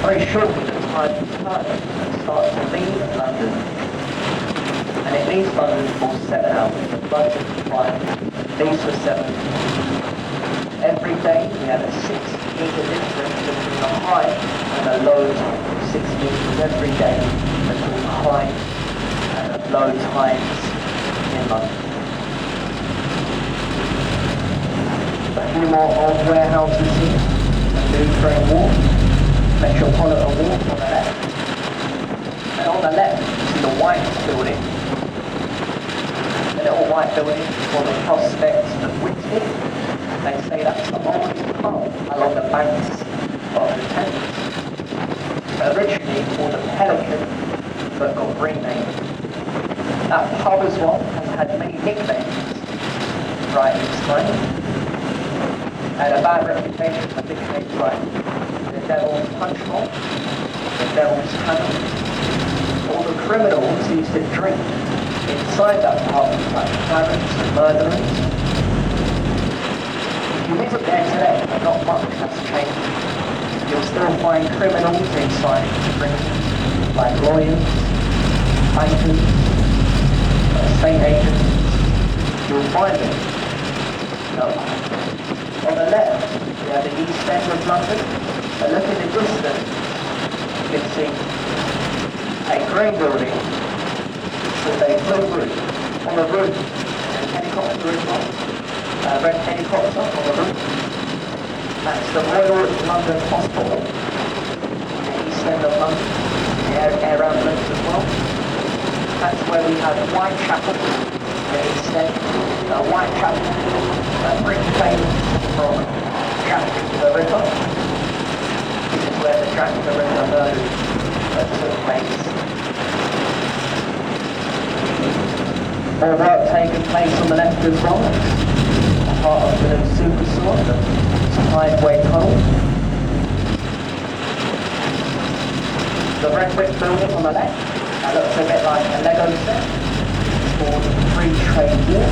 Speaker 3: Very shortly the tide will turn and start to leave London. And it leaves London for 7 hours. The London line leaves for 7. Every day we have a 6-metre difference between the high and the low tide. 6 metres every day between high and low tides in London. A few more old warehouses here, a new train wharf, Metropolitan Wharf on the left. And on the left, you see the white building. The little white building for the prospect of Whitby. They say that's the oldest pub along the banks of the Thames. Originally called the Pelican, but got renamed. That pub as well has had many nicknames right in its time. And a bad reputation for nicknames like the Devil's Punch Bowl, the Devil's Cannon. All the criminals used to drink inside that pub, like pirates and murderers. If you visit there today, not much has changed. You'll still find criminals inside drinking, like lawyers, bankers, estate agents. You'll find them. No. On the left, we have the east end of London, but look in the distance, you can see a grey building with a blue roof. On the roof, there's a helicopter as well, a red helicopter on the roof. That's the Royal London Hospital, the east end of London, the air ambulance as well. That's where we have Whitechapel, the east end, Whitechapel, pretty famous from Jack the Ripper. This is where the Jack the Ripper murder took place More work taking place on the left as well. Part of the super sewer, the Tideway Tunnel. The red brick building on the left, that looks a bit like a Lego set for the free trade war.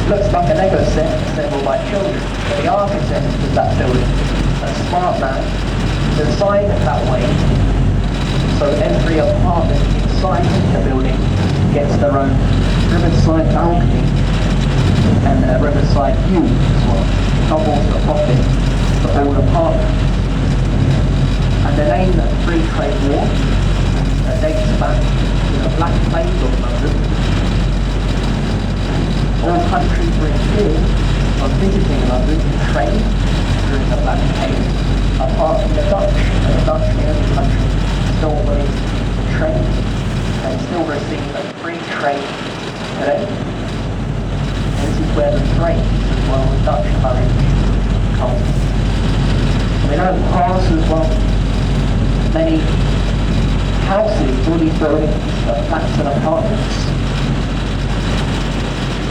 Speaker 3: Looks like a Lego set assembled by children, but the architect of that building, a smart man, designed it that way so every apartment inside the building gets their own riverside balcony and a riverside view as well. Doubles the profit for all apartments. And the name of Free Trade War dates back to the Black Plague of London. All countries were fear of visiting London to trade during the Black Plague, apart from the Dutch, and the Dutch, the only country still willing to trade and still receive a free trade today. And this is where the trade, as well as Dutch courage, comes. We know pass as well many houses, all these buildings are flats and apartments.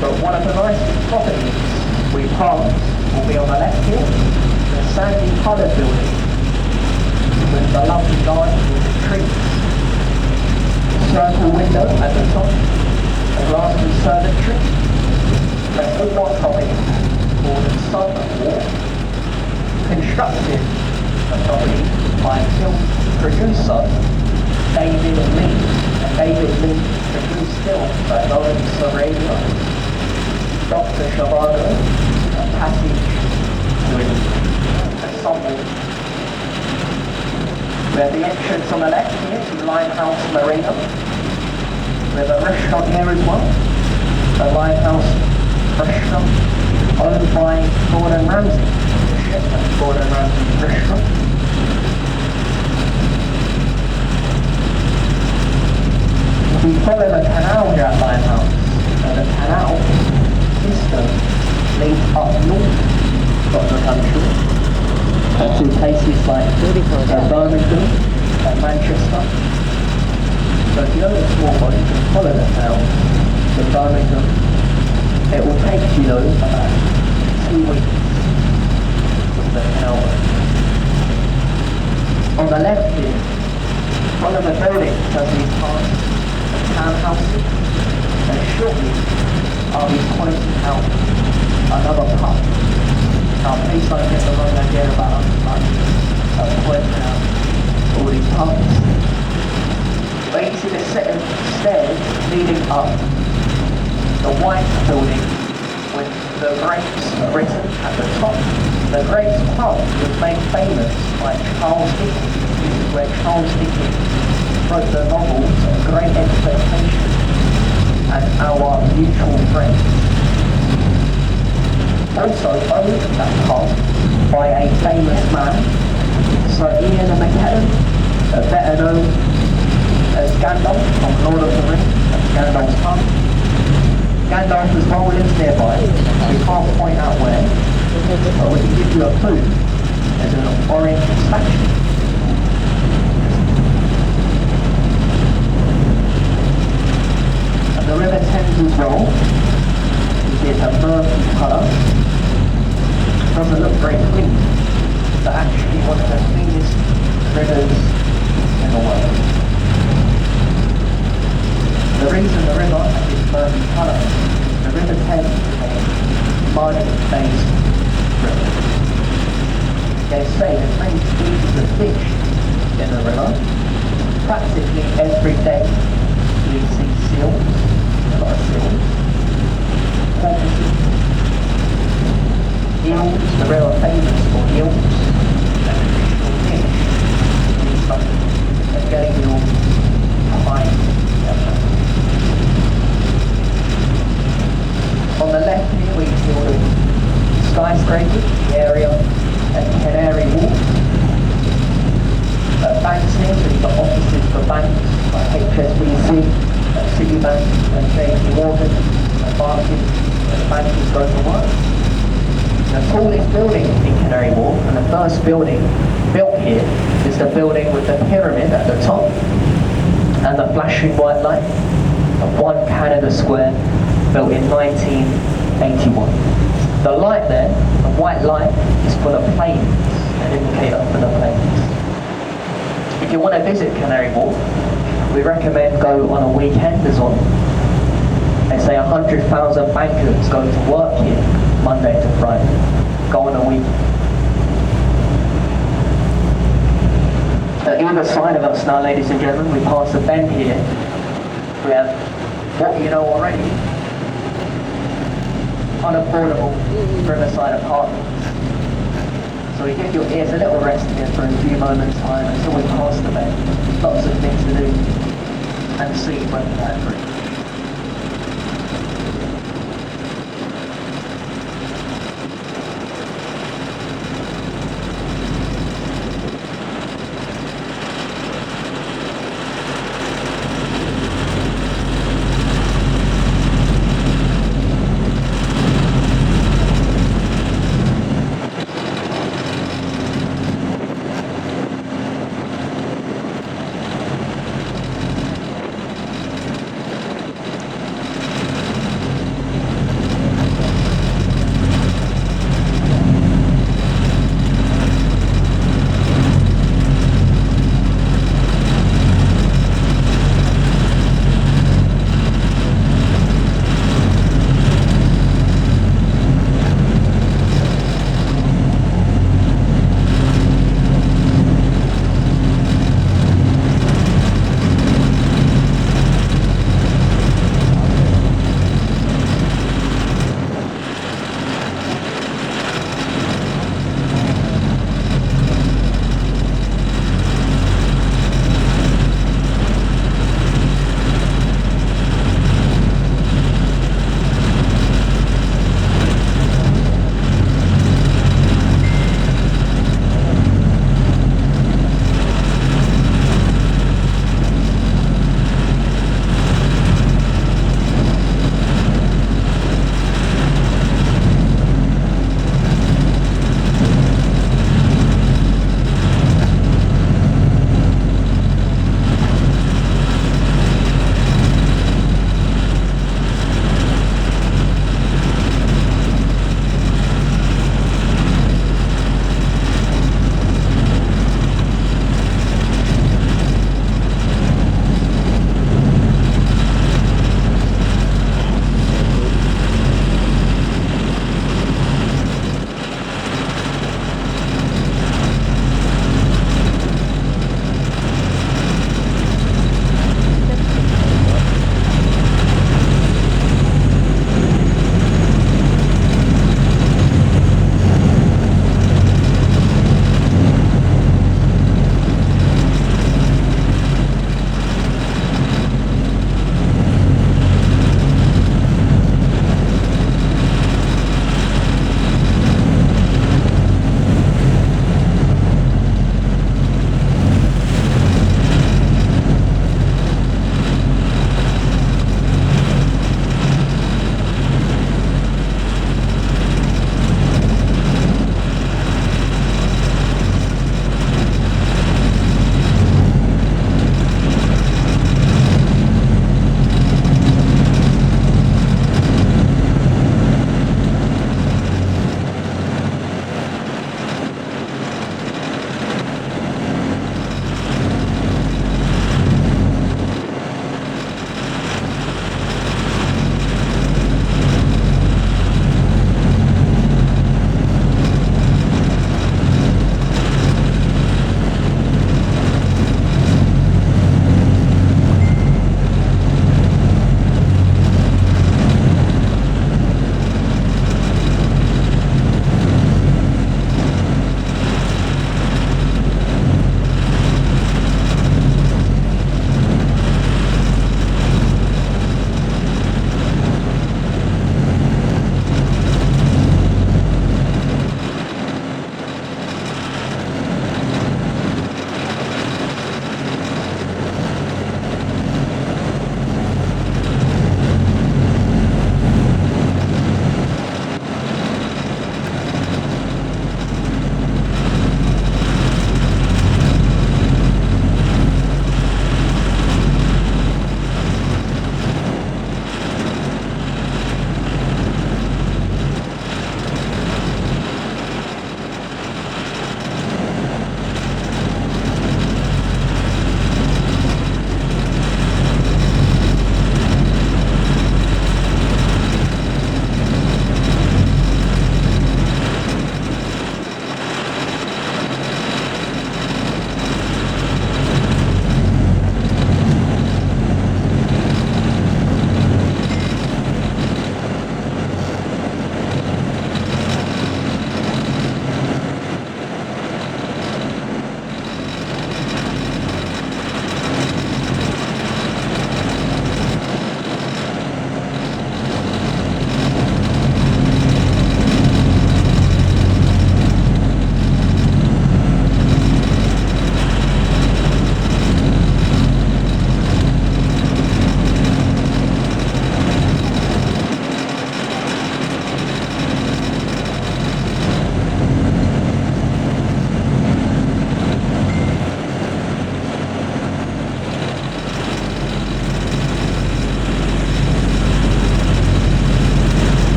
Speaker 3: But one of the nicest properties we pass will be on the left here, the sandy coloured building with the lovely garden with the trees. Circle window at the top, a glass conservatory, a football property called the Sun Wall, constructed a property by film producer David Lee, and David Lee produced films like Lawrence of Arabia, Dr. Zhivago, A Passage to a Sun. We have the entrance on the left here to Limehouse Marina. We have a restaurant here as well, a Limehouse restaurant owned by Gordon Ramsay, the chef at Gordon Ramsay's restaurant. We follow the canal here at Limehouse, and the canal system leads up north from the country to places like Birmingham and Manchester. So if you own a small boat, you can follow the canal to Birmingham. It will take you though about 2 weeks with the canal boat. On the left here, one of the buildings as we pass townhouses, and shortly I'll be pointing out another pub. Now please don't get the wrong idea about us, I'm pointing out all these pubs. But you see the set of stairs leading up the white building with the grapes written at the top. The Grapes pub was made famous by Charles Dickens. This is where Charles Dickens wrote the novels Great Expectations and Our Mutual Friends. Also owned that pub by a famous man, Sir Ian McKellen, better known as Gandalf from Lord of the Rings, that's Gandalf's pub. Gandalf as well lives nearby. We can't point out where, but we can give you a clue. There's an orange statue. The River Thames as well, you see it's a murky colour, doesn't look very clean, but actually one of the cleanest rivers in the world. The reason the river is murky colour is the River Thames is a mud-based river. They say there's many species of fish in the river. Practically every day we see seals. A lot of seals, porpoises, eels, the river famous for eels, and traditional fish, these such as getting eels, pine, etc. On the left here we see the skyscrapers, the area at Canary Wharf. Banks here, so you've got offices for banks like HSBC, Citibank and JP Morgan and Barclays, and the bankers go to work. The tallest building in Canary Wharf, and the first building built here, is the building with the pyramid at the top and the flashing white light. of 1 Canada Square, built in 1981. The light there, the white light, is for the planes, an indicator for the planes. If you want to visit Canary Wharf, we recommend go on a weekend as well. They say 100,000 bankers go to work here Monday to Friday. Go on a weekend. Either side of us now, ladies and gentlemen, we pass a bend here. We have what you know already, unaffordable riverside apartments. So we give your ears a little rest here for a few moments time until we pass the bend. Lots of things to do and see when we have free.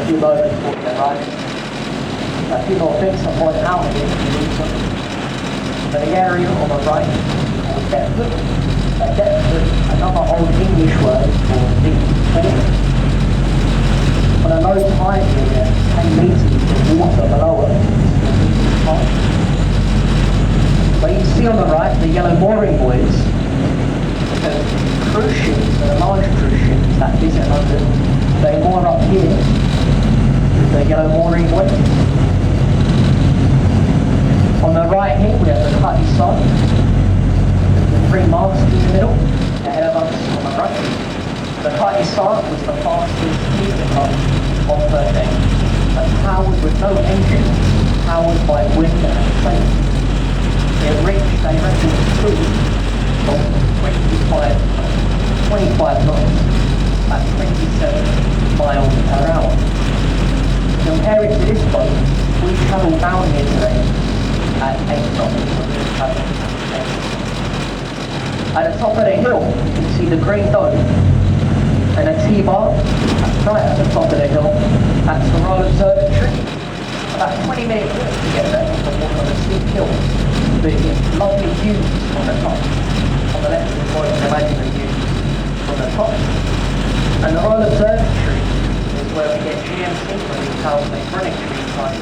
Speaker 3: few moments before we arrive. A few more things to point out here if you need them. But the area on the right is called Deptford. Deptford, another old English word for deep water. On a low tide here, 10 metres of water below us. But you can see on the right the yellow mooring buoys. Because cruise ships, the large cruise ships that visit London, they moor up here with the yellow mooring buoys. On the right here we have the Cutty side, the three masts in the middle, ahead of us on the right. The Cutty side was the fastest vehicle of her day, and powered with no engine, powered by wind and sail. It reached a record speed of 25 knots at 27 miles per hour. Compare it to this boat, we travel down here today at 8 knots. At the top of the hill, you can see the green dome and a T-bar right at the top of the hill. That's the Royal Observatory. About 20-minute walk to get there from one of the steep hills. But you get lovely views on the top. On the left, you can imagine the view from the top. And the Royal Observatory is where we get GMC when we calculate running tree time.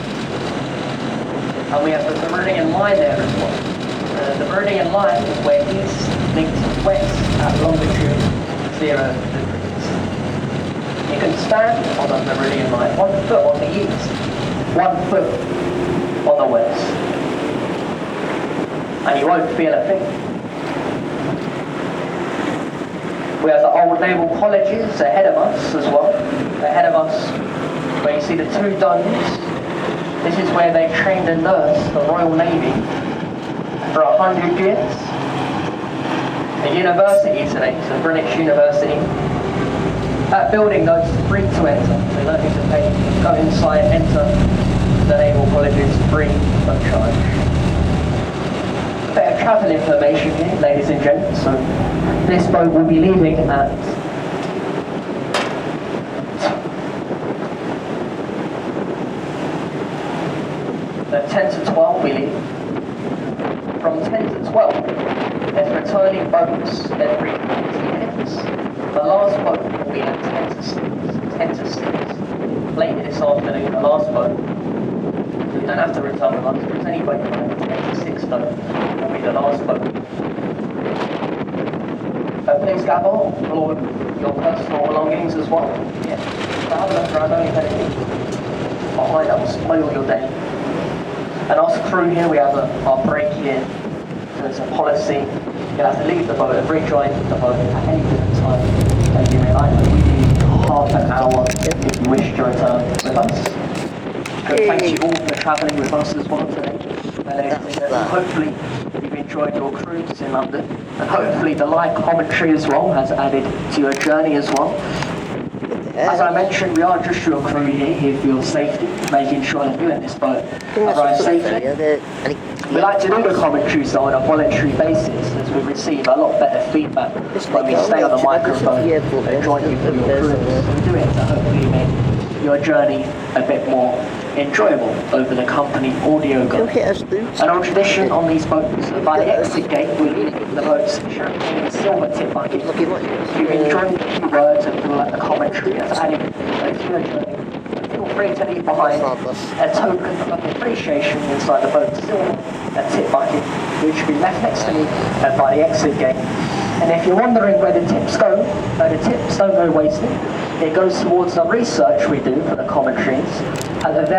Speaker 3: And we have the meridian line there as well. The meridian line is where east links west at longitude 0 degrees. You can stand on the meridian line, 1 foot on the east, 1 foot on the west. And you won't feel a thing. We have the old naval colleges ahead of us as well. Ahead of us, where you see the two domes. This is where they trained a nurse, the Royal Navy, for 100 years. The university today, so Greenwich University. That building though is free to enter, so you don't need to pay. Go inside, enter the naval colleges free of charge. Bit of travel information here, ladies and gents. So this boat will be leaving at 10 to 12 we leave. From 10 to 12, there's returning boats every 40 minutes. The last boat will be at 10 to 6. 10 to 6. Later this afternoon, the last boat. You don't have to return with us, there's any boat at 10 to 6 though, will be the last boat. Please gather all your personal belongings as well. Yeah. So have a look around, don't leave anything behind that will spoil your day. And us crew here, we have our break here. So it's a policy. You'll have to leave the boat and rejoin the boat at any given time. And you may like we need half an hour if you wish to return with us. So thank you all for travelling with us as well today. And hopefully you've enjoyed your cruise in London. And hopefully the live commentary as well has added to your journey as well. As I mentioned, we are just your crew here for your safety, making sure that you and this boat arrive safely. We like to do the commentaries on a voluntary basis, as we receive a lot better feedback when we stay on the microphone and join you for your cruise. We do it to hopefully make your journey a bit more enjoyable over the company audio guide. An old tradition on these boats, by the exit gate, we leave the boats champagne and silver tip bucket. If you've enjoyed a few words and feel like the commentary has added to your journey, feel free to leave behind a token of appreciation inside the boat's silver tip bucket, which will be left next to me by the exit gate. And if you're wondering where the tips go, the tips don't go wasted. It goes towards the research we do for the commentaries at the very